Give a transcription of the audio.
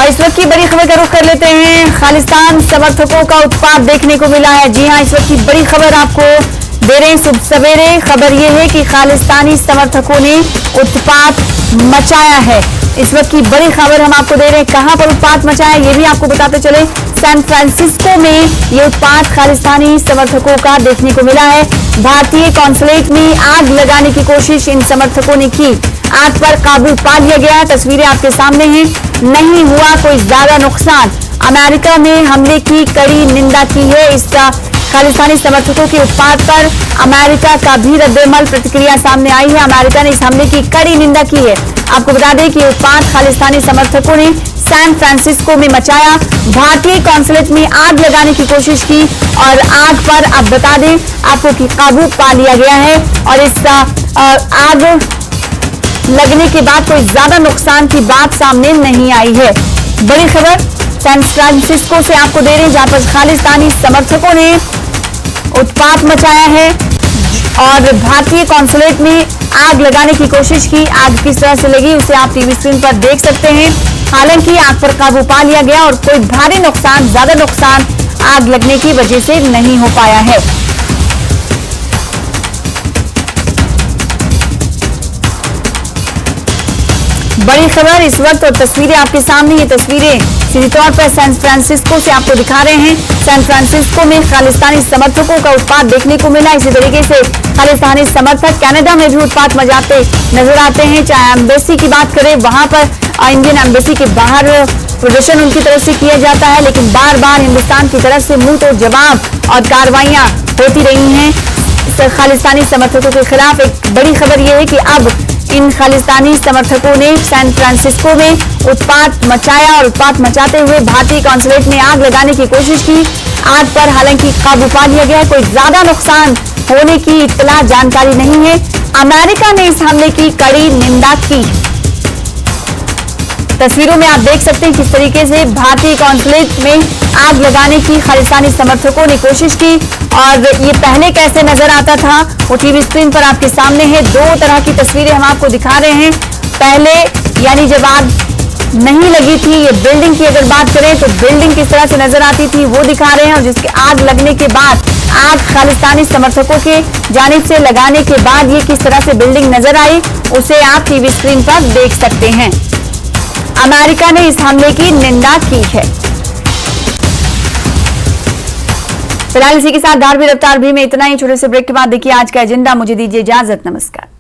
इस वक्त की बड़ी खबर का रुख कर लेते हैं। खालिस्तान समर्थकों का उत्पात देखने को मिला है। जी हां, इस वक्त की बड़ी खबर आपको दे रहे हैं सुबह सवेरे। खबर यह है कि खालिस्तानी समर्थकों ने उत्पात मचाया है। इस वक्त की बड़ी खबर हम आपको दे रहे हैं। कहां पर उत्पात मचाया ये भी आपको बताते चले। सैन फ्रांसिस्को में ये उत्पात खालिस्तानी समर्थकों का देखने को मिला है। भारतीय कॉन्सुलेट में आग लगाने की कोशिश इन समर्थकों ने की। आग पर काबू पा लिया गया। तस्वीरें आपके सामने हैं। नहीं हुआ कोई ज्यादा नुकसान। अमेरिका ने हमले की कड़ी निंदा की है। इस खालिस्तानी समर्थकों के उत्पात पर अमेरिका का भी रद्देमल प्रतिक्रिया सामने आई है। अमेरिका ने इस हमले की कड़ी निंदा की है। आपको बता दें कि उत्पात खालिस्तानी समर्थकों ने सैन फ्रांसिस्को में मचाया। भारतीय कॉन्सुलेट में आग लगाने की कोशिश की और आग पर अब बता दें आपको कि काबू पा लिया गया है। और इस आग लगने के बाद कोई ज्यादा नुकसान की बात सामने नहीं आई है। बड़ी खबर सैन फ्रांसिस्को से आपको दे रहे हैं, जहां पर खालिस्तानी समर्थकों ने उत्पात मचाया है और भारतीय कॉन्सुलेट में आग लगाने की कोशिश की। आग किस तरह से लगी उसे आप टीवी स्क्रीन पर देख सकते हैं। हालांकि आग पर काबू पा लिया गया और कोई भारी नुकसान, ज्यादा नुकसान आग लगने की वजह से नहीं हो पाया है। बड़ी खबर इस वक्त और तस्वीरें आपके सामने। ये तस्वीरें सीधे तौर पर सैन फ्रांसिस्को से आपको दिखा रहे हैं। सैन फ्रांसिस्को में खालिस्तानी समर्थकों का उत्पात देखने को मिला। इसी तरीके से खालिस्तानी समर्थक कनाडा में भी उत्पात मचाते नजर आते हैं। चाहे एम्बेसी की बात करें, वहां पर इंडियन एम्बेसी के बाहर प्रदर्शन उनकी तरफ से किया जाता है, लेकिन बार बार हिंदुस्तान की तरफ से मुंह तोड़ जवाब और कार्रवाइयां होती रही हैं खालिस्तानी समर्थकों के खिलाफ। एक बड़ी खबर यह है कि अब इन खालिस्तानी समर्थकों ने सैन फ्रांसिस्को में उत्पात मचाया और उत्पात मचाते हुए भारतीय कॉन्सुलेट में आग लगाने की कोशिश की। आग पर हालांकि काबू पा लिया गया। कोई ज्यादा नुकसान होने की इत्तला जानकारी नहीं है। अमेरिका ने इस हमले की कड़ी निंदा की। तस्वीरों में आप देख सकते हैं किस तरीके से भारतीय कॉन्सुलेट में आग लगाने की खालिस्तानी समर्थकों ने कोशिश की और ये पहले कैसे नजर आता था वो टीवी स्क्रीन पर आपके सामने है। दो तरह की तस्वीरें हम आपको दिखा रहे हैं। पहले यानी जब आग नहीं लगी थी, ये बिल्डिंग की अगर बात करें तो बिल्डिंग किस तरह से नजर आती थी वो दिखा रहे हैं, और जिसके आग लगने के बाद आग खालिस्तानी समर्थकों के जानिब से लगाने के बाद ये किस तरह से बिल्डिंग नजर आई उसे आप टीवी स्क्रीन पर देख सकते हैं। अमेरिका ने इस हमले की निंदा की है। फिलहाल इसी के साथ धार भी रफ्तार भी में इतना ही। छोटे से ब्रेक के बाद देखिए आज का एजेंडा। मुझे दीजिए इजाजत। नमस्कार।